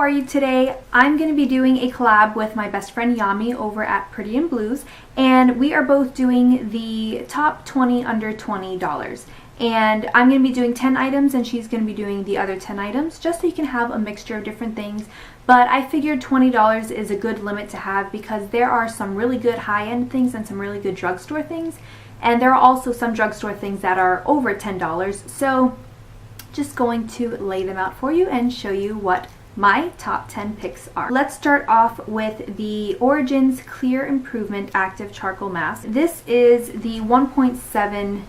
are you today? I'm going to be doing a collab with my best friend Yami over at Pretty in Blues, and we are both doing the top 20 under $20. And I'm going to be doing 10 items and she's going to be doing the other 10 items just so you can have a mixture of different things. But I figured $20 is a good limit to have because there are some really good high-end things and some really good drugstore things. And there are also some drugstore things that are over $10. So just going to lay them out for you and show you what my top 10 picks are. Let's start off with the Origins Clear Improvement Active Charcoal Mask. This is the 1.7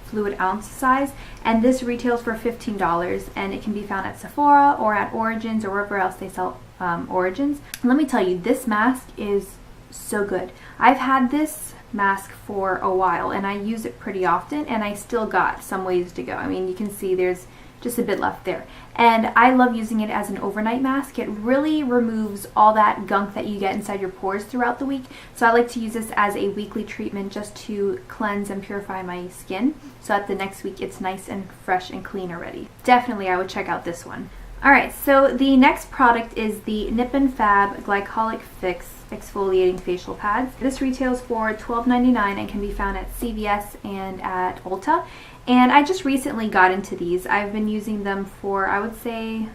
fluid ounce size, and this retails for $15, and it can be found at Sephora or at Origins or wherever else they sell Origins. Let me tell you, this mask is so good. I've had this mask for a while and I use it pretty often, and I still got some ways to go. I mean, you can see there's just a bit left there. And I love using it as an overnight mask. It really removes all that gunk that you get inside your pores throughout the week. So I like to use this as a weekly treatment just to cleanse and purify my skin so that the next week it's nice and fresh and clean already. Definitely I would check out this one. Alright, so the next product is the Nip and Fab Glycolic Fix Exfoliating Facial Pads. This retails for $12.99 and can be found at CVS and at Ulta. And I just recently got into these. I've been using them for, I would say,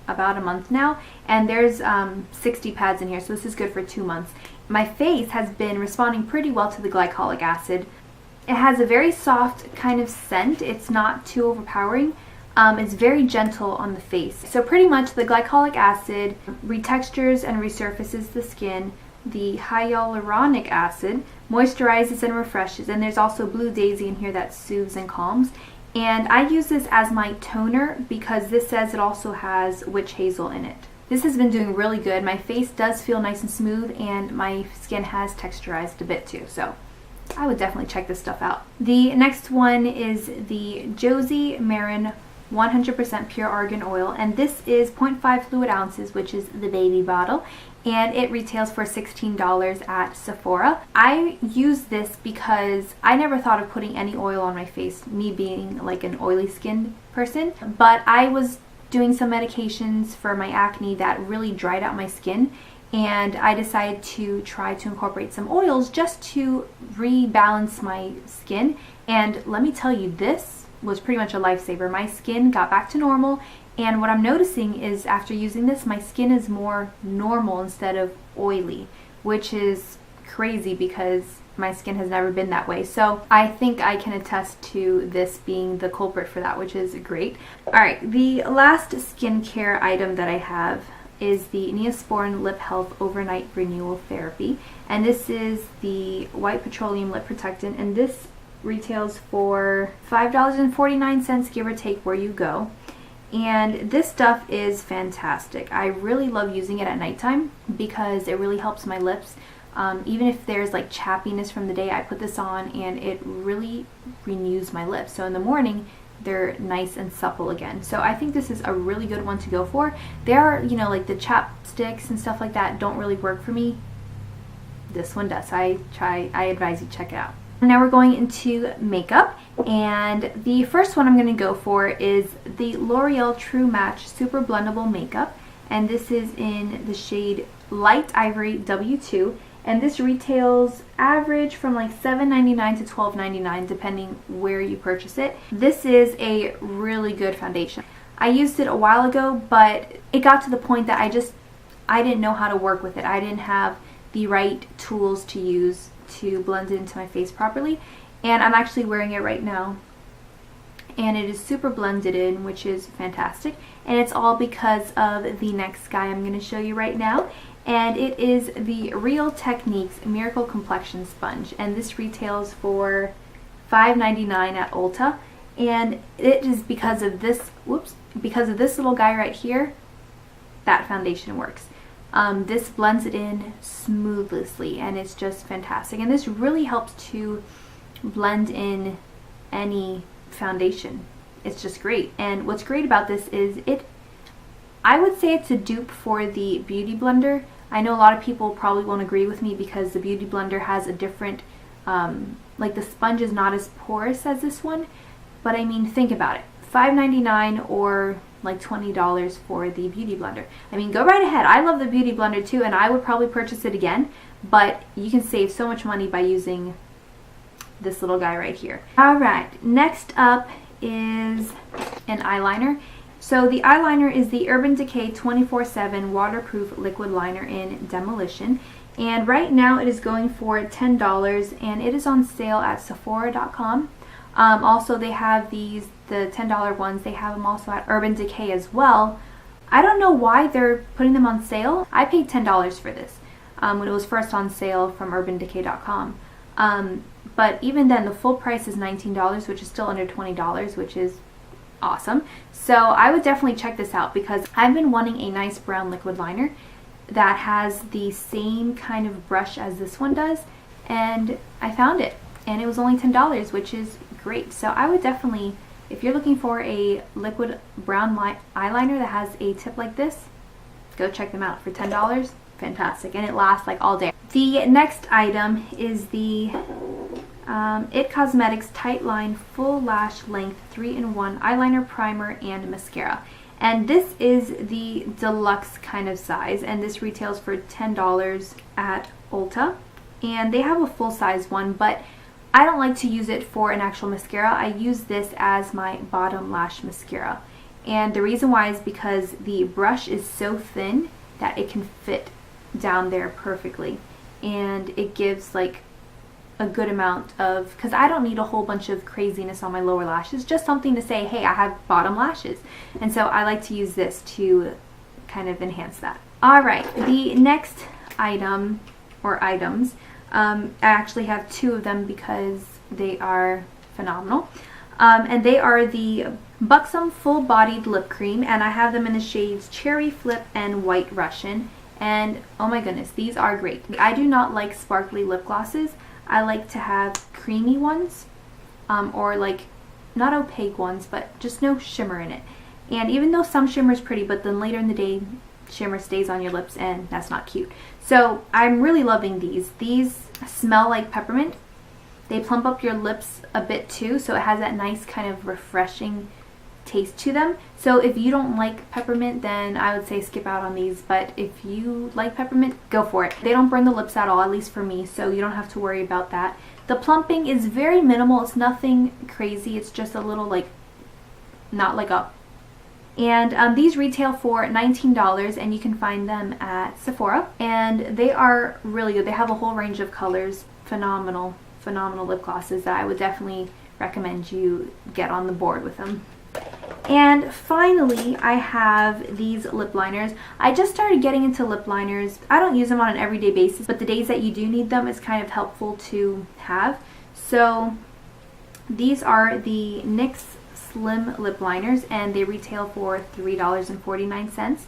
about a month now. And there's 60 pads in here, so this is good for 2 months. My face has been responding pretty well to the glycolic acid. It has a very soft kind of scent. It's not too overpowering. It's very gentle on the face. So pretty much the glycolic acid retextures and resurfaces the skin. The hyaluronic acid moisturizes and refreshes, and there's also blue daisy in here that soothes and calms. And I use this as my toner because this says it also has witch hazel in it. This has been doing really good. My face does feel nice and smooth, and my skin has texturized a bit too, so I would definitely check this stuff out. The next one is the Josie Maran 100% pure argan oil, and this is 0.5 fluid ounces, which is the baby bottle, and it retails for $16 at Sephora. I use this because I never thought of putting any oil on my face, me being like an oily skinned person, but I was doing some medications for my acne that really dried out my skin, and I decided to try to incorporate some oils just to rebalance my skin. And let me tell you, this was pretty much a lifesaver. My skin got back to normal, and what I'm noticing is after using this, my skin is more normal instead of oily, which is crazy because my skin has never been that way. So I think I can attest to this being the culprit for that, which is great. Alright, the last skincare item that I have is the Neosporin Lip Health Overnight Renewal Therapy, and this is the White Petroleum Lip Protectant, and this retails for $5.49, give or take where you go. And this stuff is fantastic. I really love using it at nighttime because it really helps my lips. Even if there's like chappiness from the day, I put this on and it really renews my lips. So in the morning, they're nice and supple again. So I think this is a really good one to go for. There are, you know, like the chapsticks and stuff like that don't really work for me. This one does. I advise you check it out. Now we're going into makeup, and the first one I'm going to go for is the L'Oreal True Match Super Blendable Makeup, and this is in the shade Light Ivory W2, and this retails average from like $7.99 to $12.99 depending where you purchase it. This is a really good foundation. I used it a while ago, but it got to the point that I didn't know how to work with it. I didn't have the right tools to use to blend it into my face properly, and I'm actually wearing it right now, and it is super blended in, which is fantastic, and it's all because of the next guy I'm going to show you right now, and it is the Real Techniques Miracle Complexion Sponge, and this retails for $5.99 at Ulta, and it is because of this little guy right here that foundation works. This blends it in smoothly, and it's just fantastic, and this really helps to blend in any foundation. It's just great. And what's great about this is I would say it's a dupe for the Beauty Blender. I know a lot of people probably won't agree with me because the Beauty Blender has a different like the sponge is not as porous as this one, but I mean, think about it. $5.99 or like $20 for the Beauty Blender. I mean, go right ahead. I love the Beauty Blender too, and I would probably purchase it again, but you can save so much money by using this little guy right here. Alright, next up is an eyeliner. So the eyeliner is the Urban Decay 24/7 waterproof liquid liner in Demolition, and right now it is going for $10, and it is on sale at Sephora.com. Also, they have the $10 ones. They have them also at Urban Decay as well. I don't know why they're putting them on sale. I paid $10 for this when it was first on sale from UrbanDecay.com. But even then, the full price is $19, which is still under $20, which is awesome. So I would definitely check this out because I've been wanting a nice brown liquid liner that has the same kind of brush as this one does, and I found it, and it was only $10, which is great. So I would definitely, if you're looking for a liquid brown eyeliner that has a tip like this, go check them out for $10. Fantastic, and it lasts like all day. The next item is the IT Cosmetics Tight Line Full Lash Length 3-in-1 Eyeliner, Primer, and Mascara. And this is the deluxe kind of size, and this retails for $10 at Ulta. And they have a full size one, but I don't like to use it for an actual mascara. I use this as my bottom lash mascara. And the reason why is because the brush is so thin that it can fit down there perfectly. And it gives like a good amount of, because I don't need a whole bunch of craziness on my lower lashes, just something to say, hey, I have bottom lashes. And so I like to use this to kind of enhance that. Alright, the next item, or items, I actually have two of them because they are phenomenal. And they are the Buxom Full Bodied Lip Cream, and I have them in the shades Cherry Flip and White Russian. And oh my goodness, these are great. I do not like sparkly lip glosses. I like to have creamy ones, or like not opaque ones, but just no shimmer in it. And even though some shimmer is pretty, but then later in the day, shimmer stays on your lips, and that's not cute. So I'm really loving these. These smell like peppermint. They plump up your lips a bit too, so it has that nice kind of refreshing taste to them. So if you don't like peppermint, then I would say skip out on these, but if you like peppermint, go for it. They don't burn the lips at all, at least for me, so you don't have to worry about that. The plumping is very minimal. It's nothing crazy. It's just a little like, not like up. And these retail for $19, and you can find them at Sephora, and they are really good. They have a whole range of colors. Phenomenal lip glosses that I would definitely recommend you get on the board with them. And finally, I have these lip liners. I just started getting into lip liners. I don't use them on an everyday basis, but the days that you do need them, it's kind of helpful to have. So these are the NYX Slim Lip Liners, and they retail for $3.49.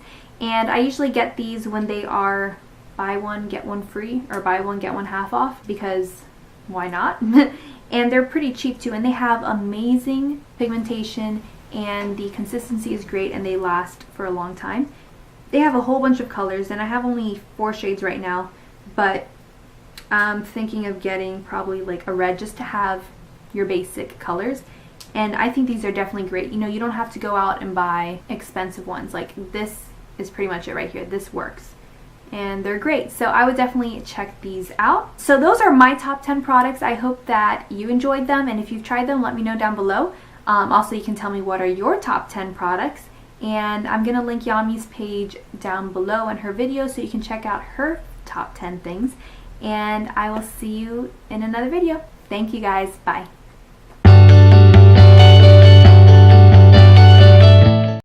And I usually get these when they are buy one, get one free, or buy one, get one half off, because why not? And they're pretty cheap too, and they have amazing pigmentation, and the consistency is great, and they last for a long time. They have a whole bunch of colors, and I have only 4 shades right now, but I'm thinking of getting probably like a red just to have your basic colors. And I think these are definitely great. You know, you don't have to go out and buy expensive ones. Like, this is pretty much it right here. This works. And they're great. So I would definitely check these out. So those are my top 10 products. I hope that you enjoyed them. And if you've tried them, let me know down below. Also, you can tell me what are your top 10 products. And I'm going to link Yami's page down below and her video so you can check out her top 10 things. And I will see you in another video. Thank you guys. Bye.